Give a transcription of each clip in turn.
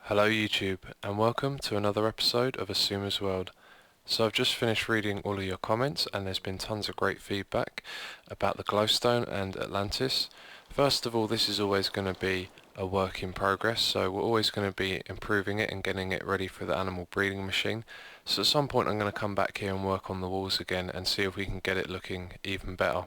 Hello YouTube, and welcome to another episode of Xisuma's World. So I've just finished reading all of your comments and there's been tons of great feedback about the glowstone and Atlantis. First of all, this is always going to be a work in progress, so we're always going to be improving it and getting it ready for the animal breeding machine. So at some point I'm going to come back here and work on the walls again and see if we can get it looking even better.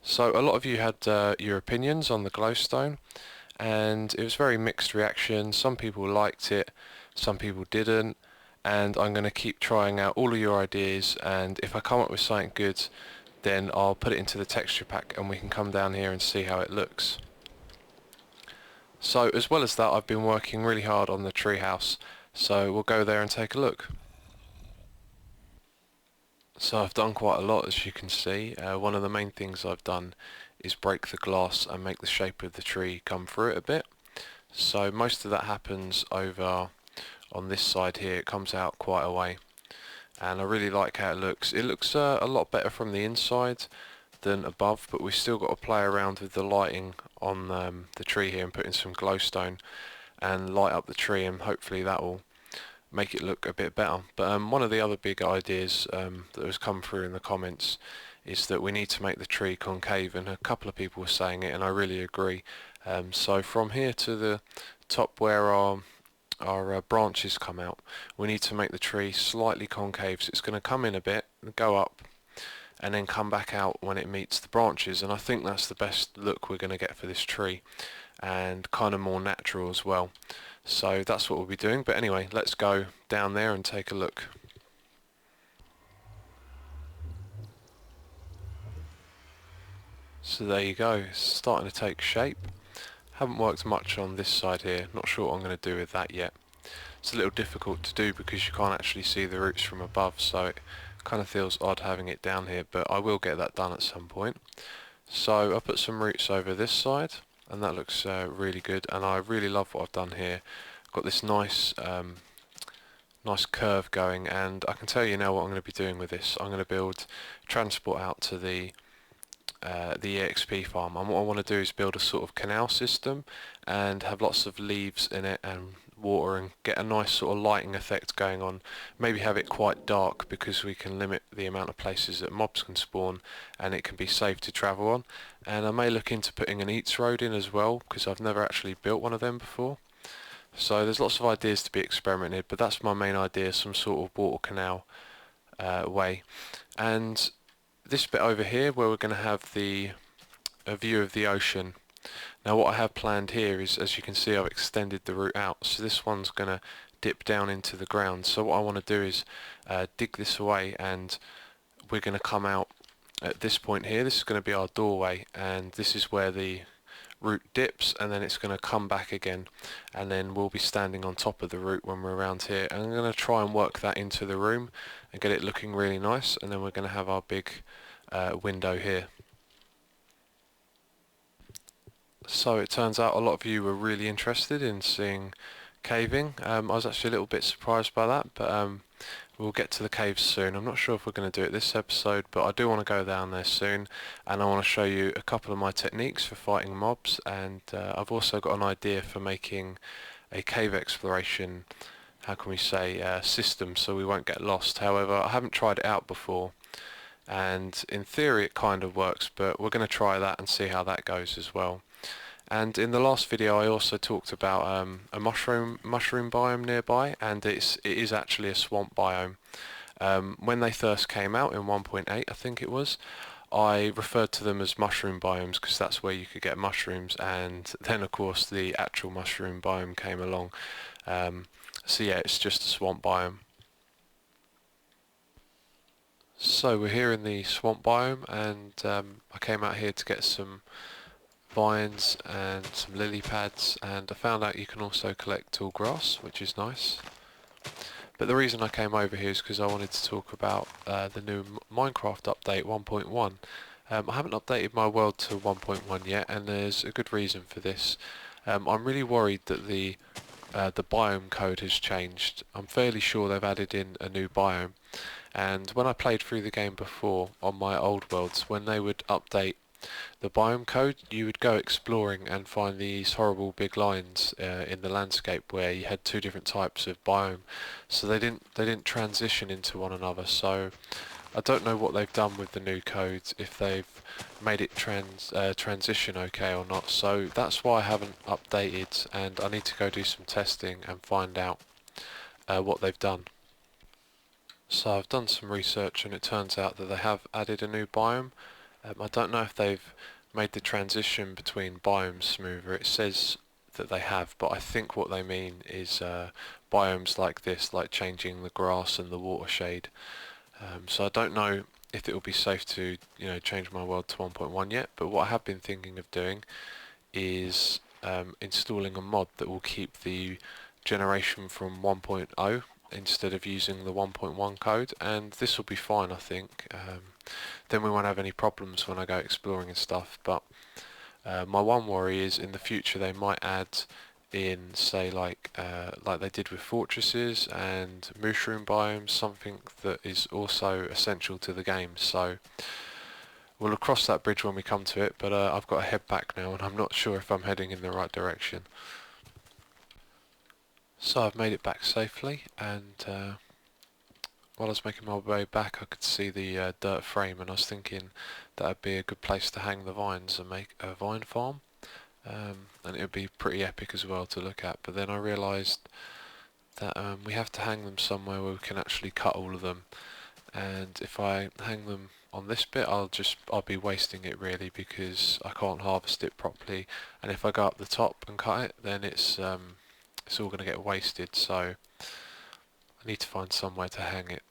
So a lot of you had your opinions on the glowstone, and it was very mixed reaction. Some people liked it, some people didn't, and I'm going to keep trying out all of your ideas, and if I come up with something good then I'll put it into the texture pack and we can come down here and see how it looks. So as well as that, I've been working really hard on the treehouse, so we'll go there and take a look. So I've done quite a lot, as you can see. One of the main things I've done is break the glass and make the shape of the tree come through it a bit. So most of that happens over on this side here. It comes out quite a way, and I really like how it looks. It looks a lot better from the inside than above, but we've still got to play around with the lighting on the tree here and put in some glowstone and light up the tree, and hopefully that will make it look a bit better. But one of the other big ideas that has come through in the comments is that we need to make the tree concave, and a couple of people were saying it and I really agree. So from here to the top where our branches come out, we need to make the tree slightly concave, so it's going to come in a bit, go up, and then come back out when it meets the branches, and I think that's the best look we're going to get for this tree, and kind of more natural as well. So that's what we'll be doing, but anyway, let's go down there and take a look. So there you go, it's starting to take shape. Haven't worked much on this side here, not sure what I'm going to do with that yet. It's a little difficult to do because you can't actually see the roots from above, so it kind of feels odd having it down here, but I will get that done at some point. So I put some roots over this side, and that looks really good, and I really love what I've done here. Got this nice curve going, and I can tell you now what I'm going to be doing with this. I'm going to build transport out to the EXP farm, and what I want to do is build a sort of canal system and have lots of leaves in it and water and get a nice sort of lighting effect going on. Maybe have it quite dark because we can limit the amount of places that mobs can spawn, and it can be safe to travel on. And I may look into putting an eats road in as well, because I've never actually built one of them before. So there's lots of ideas to be experimented, but that's my main idea, some sort of water canal way. And this bit over here where we're going to have a view of the ocean. Now what I have planned here is, as you can see, I've extended the route out, so this one's going to dip down into the ground. So what I want to do is dig this away, and we're going to come out at this point here. This is going to be our doorway, and this is where the route dips, and then it's going to come back again, and then we'll be standing on top of the route when we're around here. And I'm going to try and work that into the room and get it looking really nice, and then we're going to have our big window here. So it turns out a lot of you were really interested in seeing caving. I was actually a little bit surprised by that, but we'll get to the caves soon. I'm not sure if we're going to do it this episode, but I do want to go down there soon, and I want to show you a couple of my techniques for fighting mobs, and I've also got an idea for making a cave exploration, how can we say, system, so we won't get lost. However, I haven't tried it out before, and in theory it kind of works, but we're going to try that and see how that goes as well. And in the last video I also talked about a mushroom biome nearby, and it is actually a swamp biome. When they first came out in 1.8, I think it was, I referred to them as mushroom biomes because that's where you could get mushrooms, and then of course the actual mushroom biome came along. So yeah, it's just a swamp biome. So we're here in the swamp biome, and I came out here to get some vines and some lily pads, and I found out you can also collect tall grass, which is nice. But the reason I came over here is because I wanted to talk about the new Minecraft update 1.1. I haven't updated my world to 1.1 yet, and there's a good reason for this. I'm really worried that the biome code has changed. I'm fairly sure they've added in a new biome, and when I played through the game before on my old worlds, when they would update the biome code, you would go exploring and find these horrible big lines in the landscape where you had two different types of biome. So they didn't transition into one another. So I don't know what they've done with the new codes, if they've made it transition okay or not. So that's why I haven't updated, and I need to go do some testing and find out what they've done. So I've done some research and it turns out that they have added a new biome. I don't know if they've made the transition between biomes smoother. It says that they have, but I think what they mean is biomes like this, like changing the grass and the water shade. So I don't know if it will be safe to, change my world to 1.1 yet, but what I have been thinking of doing is installing a mod that will keep the generation from 1.0 instead of using the 1.1 code, and this will be fine, I think. Then we won't have any problems when I go exploring and stuff, but my one worry is in the future they might add in, say, like they did with fortresses and mushroom biomes, something that is also essential to the game. So we'll cross that bridge when we come to it, but I've got to head back now and I'm not sure if I'm heading in the right direction. So I've made it back safely, and while I was making my way back I could see the dirt frame, and I was thinking that would be a good place to hang the vines and make a vine farm. And it would be pretty epic as well to look at, but then I realised that we have to hang them somewhere where we can actually cut all of them, and if I hang them on this bit I'll be wasting it really, because I can't harvest it properly, and if I go up the top and cut it then it's all going to get wasted, so I need to find somewhere to hang it.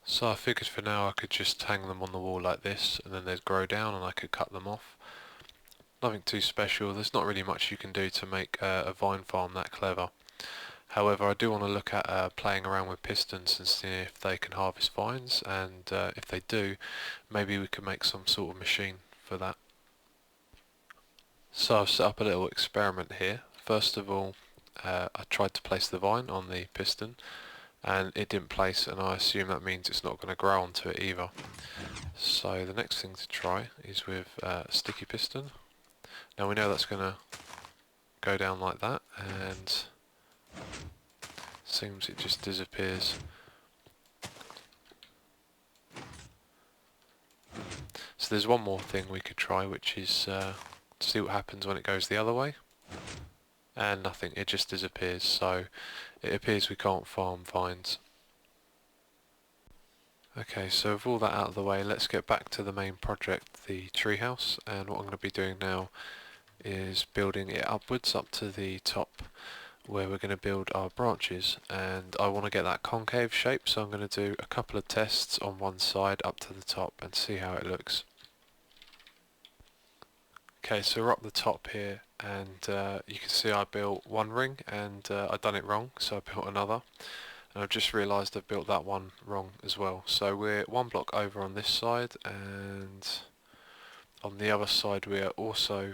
So I figured for now I could just hang them on the wall like this, and then they'd grow down and I could cut them off. Nothing too special, there's not really much you can do to make a vine farm that clever. However, I do want to look at playing around with pistons and see if they can harvest vines, and if they do, maybe we can make some sort of machine for that. So I've set up a little experiment here. First of all, I tried to place the vine on the piston and it didn't place, and I assume that means it's not going to grow onto it either. So the next thing to try is with a sticky piston. Now we know that's going to go down like that, and seems it just disappears. So there's one more thing we could try, which is see what happens when it goes the other way, and nothing, it just disappears, so it appears we can't farm vines. Okay, so with all that out of the way, let's get back to the main project, the treehouse, and what I'm going to be doing now is building it upwards up to the top where we're going to build our branches, and I want to get that concave shape, so I'm going to do a couple of tests on one side up to the top and see how it looks. Okay, so we're up the top here, and you can see I built one ring and I've done it wrong, so I built another, and I've just realised I've built that one wrong as well. So we're one block over on this side, and on the other side we are also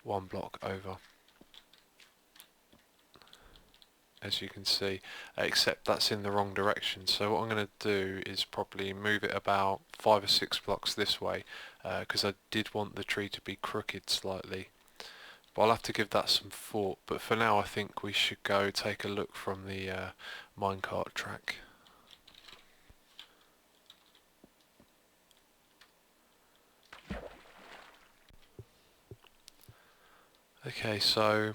one block over, as you can see, except that's in the wrong direction. So what I'm going to do is probably move it about 5 or 6 blocks this way, because I did want the tree to be crooked slightly. But I'll have to give that some thought, but for now I think we should go take a look from the minecart track. Okay, so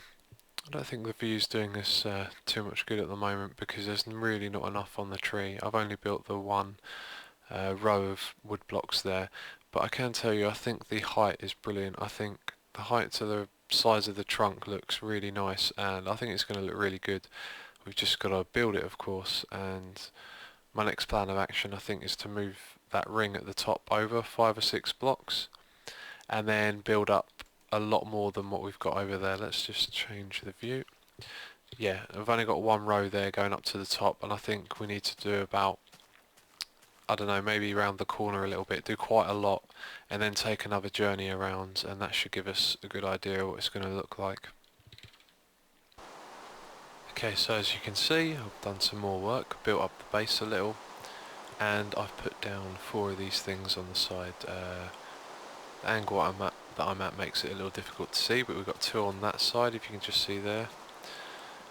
I don't think the view's doing us too much good at the moment, because there's really not enough on the tree. I've only built the one row of wood blocks there, but I can tell you I think the height is brilliant. I think the height to the size of the trunk looks really nice, and I think it's going to look really good. We've just got to build it, of course, and my next plan of action I think is to move that ring at the top over 5 or 6 blocks and then build up a lot more than what we've got over there. Let's just change the view. Yeah, I've only got one row there going up to the top, and I think we need to do about, I don't know, maybe around the corner a little bit, do quite a lot, and then take another journey around, and that should give us a good idea of what it's going to look like. Okay, so as you can see, I've done some more work, built up the base a little, and I've put down 4 of these things on the side. The angle that I'm at makes it a little difficult to see, but we've got 2 on that side, if you can just see there,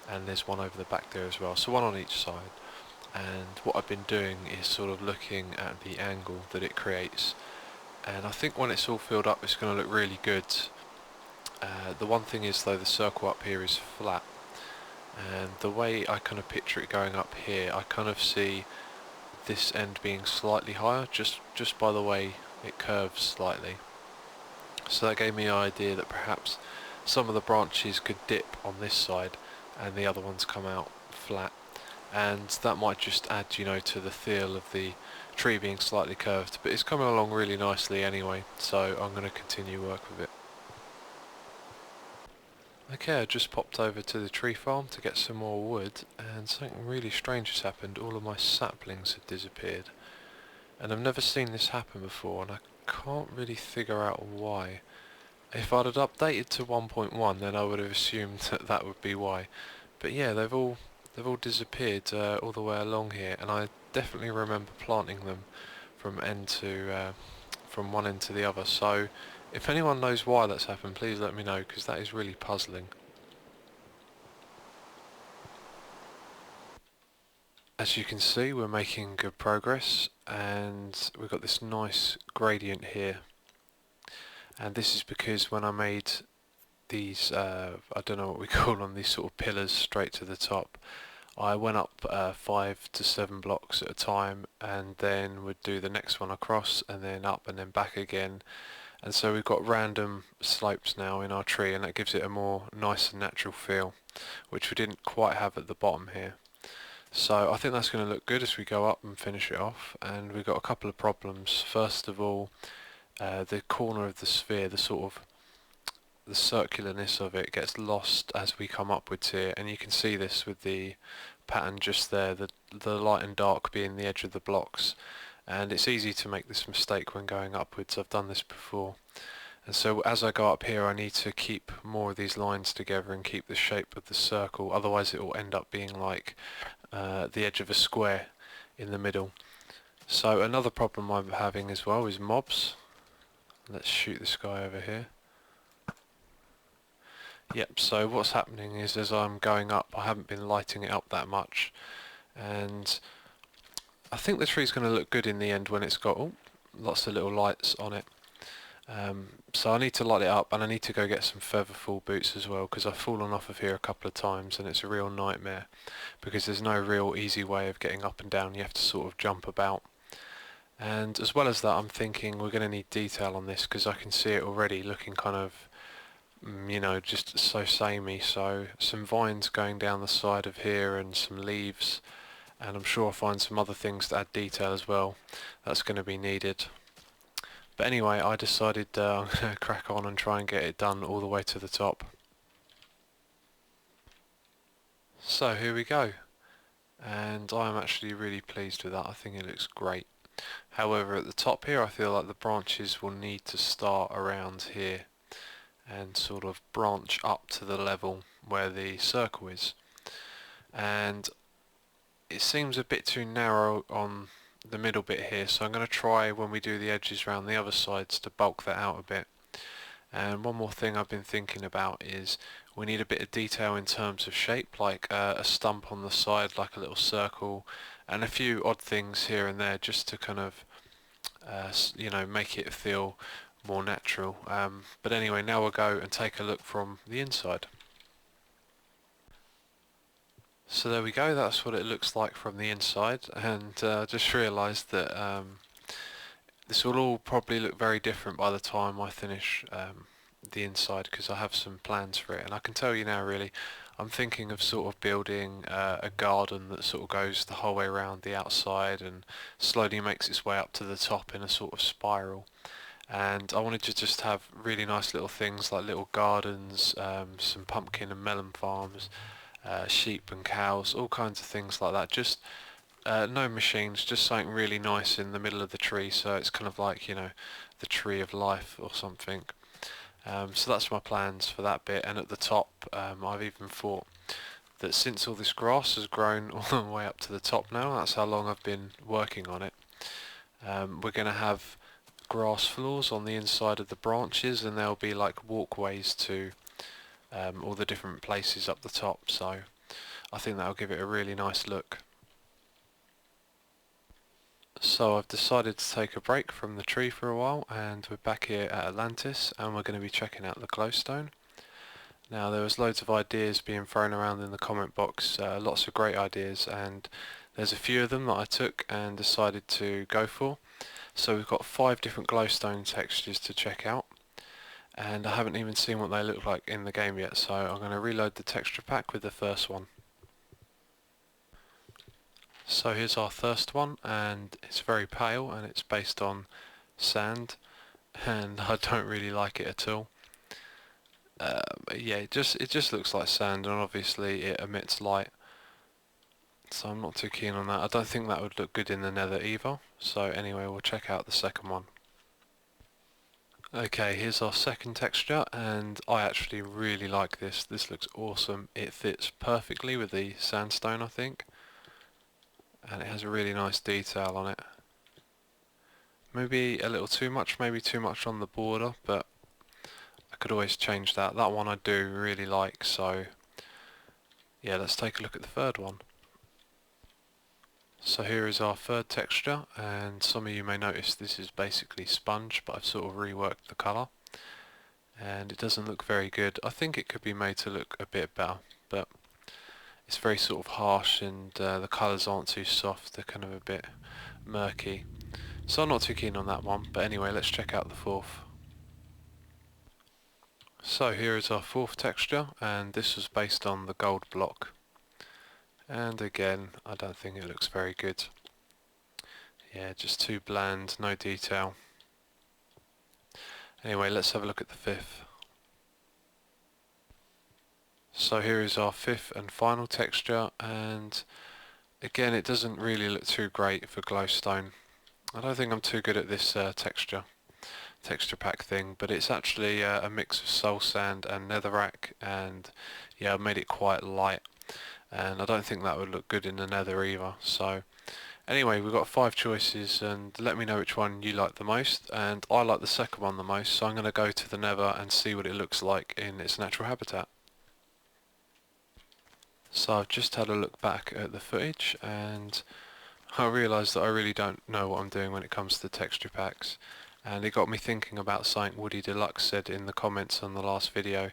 and there's 1 over the back there as well, so 1 on each side. And what I've been doing is sort of looking at the angle that it creates, and I think when it's all filled up it's going to look really good. The one thing is though, the circle up here is flat, and the way I kind of picture it going up here, I kind of see this end being slightly higher just by the way it curves slightly. So that gave me an idea that perhaps some of the branches could dip on this side and the other ones come out flat, and that might just add, you know, to the feel of the tree being slightly curved, but it's coming along really nicely anyway, so I'm going to continue work with it. Okay, I just popped over to the tree farm to get some more wood, and something really strange has happened. All of my saplings have disappeared, and I've never seen this happen before, and I can't really figure out why. If I'd have updated to 1.1, then I would have assumed that that would be why. But yeah, they've all disappeared all the way along here, and I definitely remember planting them from from one end to the other. So if anyone knows why that's happened, please let me know, because that is really puzzling. As you can see, we're making good progress, and we've got this nice gradient here. And this is because when I made these, I don't know what we call them, these sort of pillars straight to the top, I went up 5 to 7 blocks at a time, and then would do the next one across, and then up and then back again. And so we've got random slopes now in our tree, and that gives it a more nice and natural feel, which we didn't quite have at the bottom here. So I think that's going to look good as we go up and finish it off. And we've got a couple of problems. First of all, the corner of the sphere, the sort of the circularness of it gets lost as we come upwards here, and you can see this with the pattern just there, the light and dark being the edge of the blocks, and it's easy to make this mistake when going upwards. I've done this before, and so as I go up here I need to keep more of these lines together and keep the shape of the circle, otherwise it will end up being like the edge of a square in the middle. So another problem I'm having as well is mobs. Let's shoot this guy over here. Yep, so what's happening is as I'm going up, I haven't been lighting it up that much, and I think the tree's going to look good in the end when it's got lots of little lights on it. So I need to light it up, and I need to go get some featherfall boots as well, because I've fallen off of here a couple of times and it's a real nightmare, because there's no real easy way of getting up and down. You have to sort of jump about. And as well as that, I'm thinking we're going to need detail on this, because I can see it already looking kind of, you know, just so samey. So some vines going down the side of here and some leaves, and I'm sure I'll find some other things to add detail as well. That's going to be needed. But anyway, I decided I'm going to crack on and try and get it done all the way to the top. So here we go, and I'm actually really pleased with that. I think it looks great. However, at the top here I feel like the branches will need to start around here and sort of branch up to the level where the circle is, and it seems a bit too narrow on the middle bit here, so I'm going to try when we do the edges around the other sides to bulk that out a bit. And one more thing I've been thinking about is we need a bit of detail in terms of shape, like a stump on the side, like a little circle, and a few odd things here and there, just to kind of you know, make it feel more natural. But anyway, now we'll go and take a look from the inside. So there we go, that's what it looks like from the inside, and just realised that this will all probably look very different by the time I finish the inside, because I have some plans for it, and I can tell you now really, I'm thinking of sort of building a garden that sort of goes the whole way around the outside and slowly makes its way up to the top in a sort of spiral. And I wanted to just have really nice little things like little gardens, some pumpkin and melon farms, sheep and cows, all kinds of things like that. Just no machines, just something really nice in the middle of the tree, so it's kind of like, you know, the tree of life or something. So that's my plans for that bit, and at the top I've even thought that since all this grass has grown all the way up to the top now, that's how long I've been working on it, we're going to have grass floors on the inside of the branches, and there'll be like walkways to all the different places up the top, so I think that'll give it a really nice look. So I've decided to take a break from the tree for a while, and we're back here at Atlantis, and we're going to be checking out the glowstone. Now, there was loads of ideas being thrown around in the comment box, lots of great ideas, and there's a few of them that I took and decided to go for. So we've got 5 different glowstone textures to check out, and I haven't even seen what they look like in the game yet, so I'm going to reload the texture pack with the first one. So here's our first one, and it's very pale and it's based on sand, and I don't really like it at all. Yeah, it just looks like sand, and obviously it emits light, so I'm not too keen on that. I don't think that would look good in the nether either. So anyway, we'll check out the second one. Okay, here's our second texture, and I actually really like this. This looks awesome. It fits perfectly with the sandstone, I think, and it has a really nice detail on it. Maybe a little too much, maybe too much on the border, but I could always change that. That one I do really like, so yeah, let's take a look at the third one. So here is our third texture, and some of you may notice this is basically sponge, but I've sort of reworked the colour, and it doesn't look very good. I think it could be made to look a bit better, but it's very sort of harsh, and the colours aren't too soft, they're kind of a bit murky. So I'm not too keen on that one, but anyway, let's check out the fourth. So here is our fourth texture, and this was based on the gold block. And again, I don't think it looks very good. Yeah, just too bland, no detail. Anyway, let's have a look at the fifth. So here is our fifth and final texture, and again, it doesn't really look too great for glowstone. I don't think I'm too good at this texture pack thing, but it's actually a mix of soul sand and netherrack, and yeah, I made it quite light, and I don't think that would look good in the nether either. So anyway, we've got 5 choices, and let me know which one you like the most, and I like the second one the most, so I'm going to go to the nether and see what it looks like in its natural habitat. So I've just had a look back at the footage, and I realised that I really don't know what I'm doing when it comes to texture packs, and it got me thinking about something Woody Deluxe said in the comments on the last video,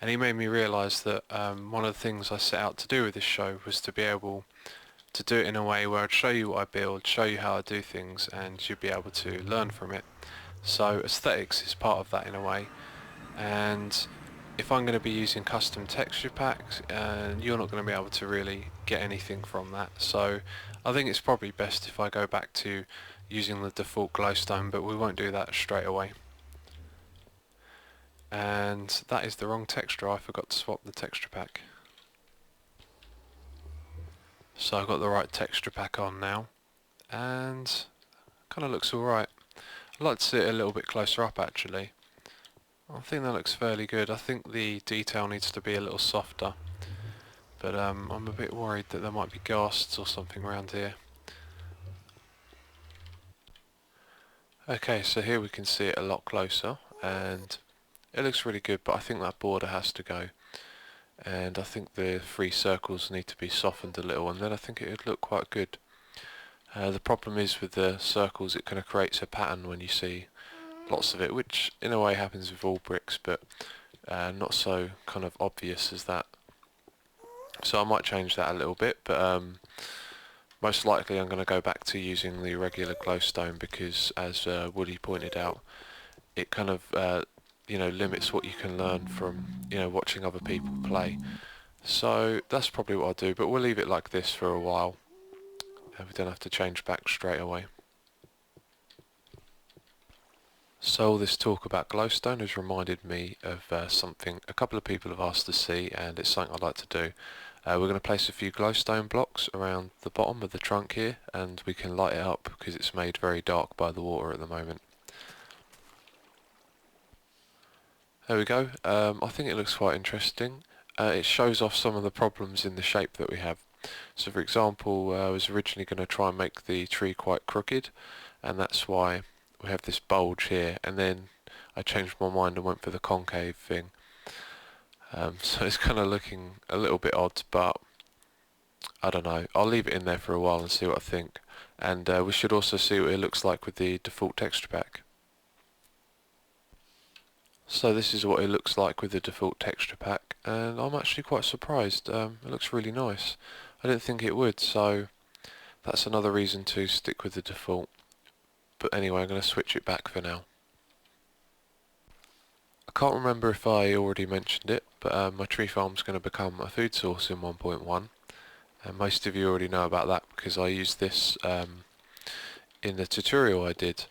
and he made me realise that one of the things I set out to do with this show was to be able to do it in a way where I'd show you what I build, show you how I do things, and you'd be able to learn from it. So aesthetics is part of that in a way, and if I'm going to be using custom texture packs, you're not going to be able to really get anything from that. So I think it's probably best if I go back to using the default glowstone, but we won't do that straight away. And that is the wrong texture, I forgot to swap the texture pack. So I've got the right texture pack on now, and kind of looks alright. I'd like to see it a little bit closer up actually. I think that looks fairly good. I think the detail needs to be a little softer, but I'm a bit worried that there might be ghasts or something around here. Okay, so here we can see it a lot closer, and it looks really good, but I think that border has to go, and I think the 3 circles need to be softened a little, and then I think it would look quite good. The problem is with the circles, it kind of creates a pattern when you see lots of it, which in a way happens with all bricks, but not so kind of obvious as that. So I might change that a little bit, but most likely I'm going to go back to using the regular glowstone, because as Woody pointed out, it kind of limits what you can learn from watching other people play. So that's probably what I'll do, but we'll leave it like this for a while, and we don't have to change back straight away. So all this talk about glowstone has reminded me of something a couple of people have asked to see, and it's something I'd like to do. We're going to place a few glowstone blocks around the bottom of the trunk here, and we can light it up because it's made very dark by the water at the moment. There we go. I think it looks quite interesting. it shows off some of the problems in the shape that we have. So for example, I was originally going to try and make the tree quite crooked, and that's why we have this bulge here, and then I changed my mind and went for the concave thing. So it's kind of looking a little bit odd, but I don't know, I'll leave it in there for a while and see what I think. And we should also see what it looks like with the default texture pack. So this is what it looks like with the default texture pack, and I'm actually quite surprised. It looks really nice. I didn't think it would, so that's another reason to stick with the default. But anyway, I'm going to switch it back for now. I can't remember if I already mentioned it, but my tree farm's going to become a food source in 1.1. And most of you already know about that because I used this in the tutorial I did.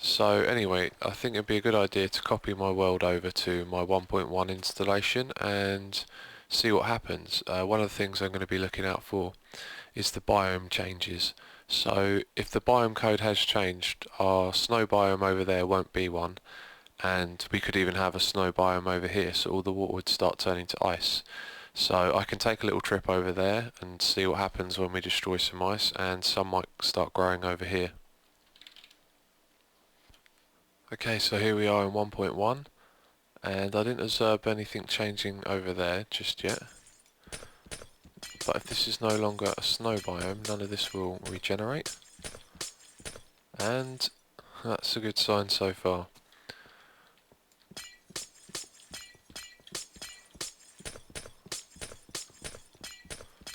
So anyway, I think it'd be a good idea to copy my world over to my 1.1 installation and see what happens. One of the things I'm going to be looking out for is the biome changes. So if the biome code has changed, our snow biome over there won't be one, and we could even have a snow biome over here, so all the water would start turning to ice. So I can take a little trip over there and see what happens when we destroy some ice, and some might start growing over here. Okay, so here we are in 1.1, and I didn't observe anything changing over there just yet. But if this is no longer a snow biome, none of this will regenerate. And that's a good sign so far.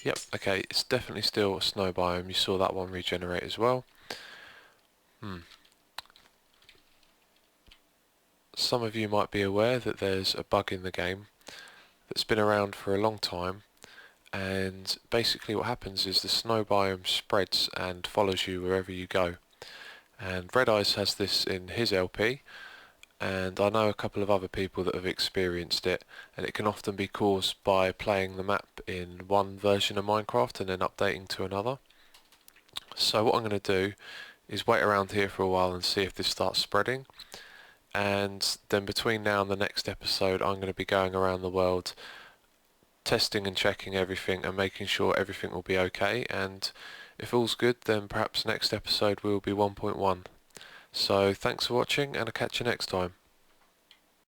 Yep, okay, it's definitely still a snow biome. You saw that one regenerate as well. Some of you might be aware that there's a bug in the game that's been around for a long time, and basically what happens is the snow biome spreads and follows you wherever you go. And Red Eyes has this in his LP, and I know a couple of other people that have experienced it, and it can often be caused by playing the map in one version of Minecraft and then updating to another. So what I'm going to do is wait around here for a while and see if this starts spreading, and then between now and the next episode I'm going to be going around the world testing and checking everything and making sure everything will be okay, and if all's good then perhaps next episode will be 1.1. So thanks for watching, and I'll catch you next time.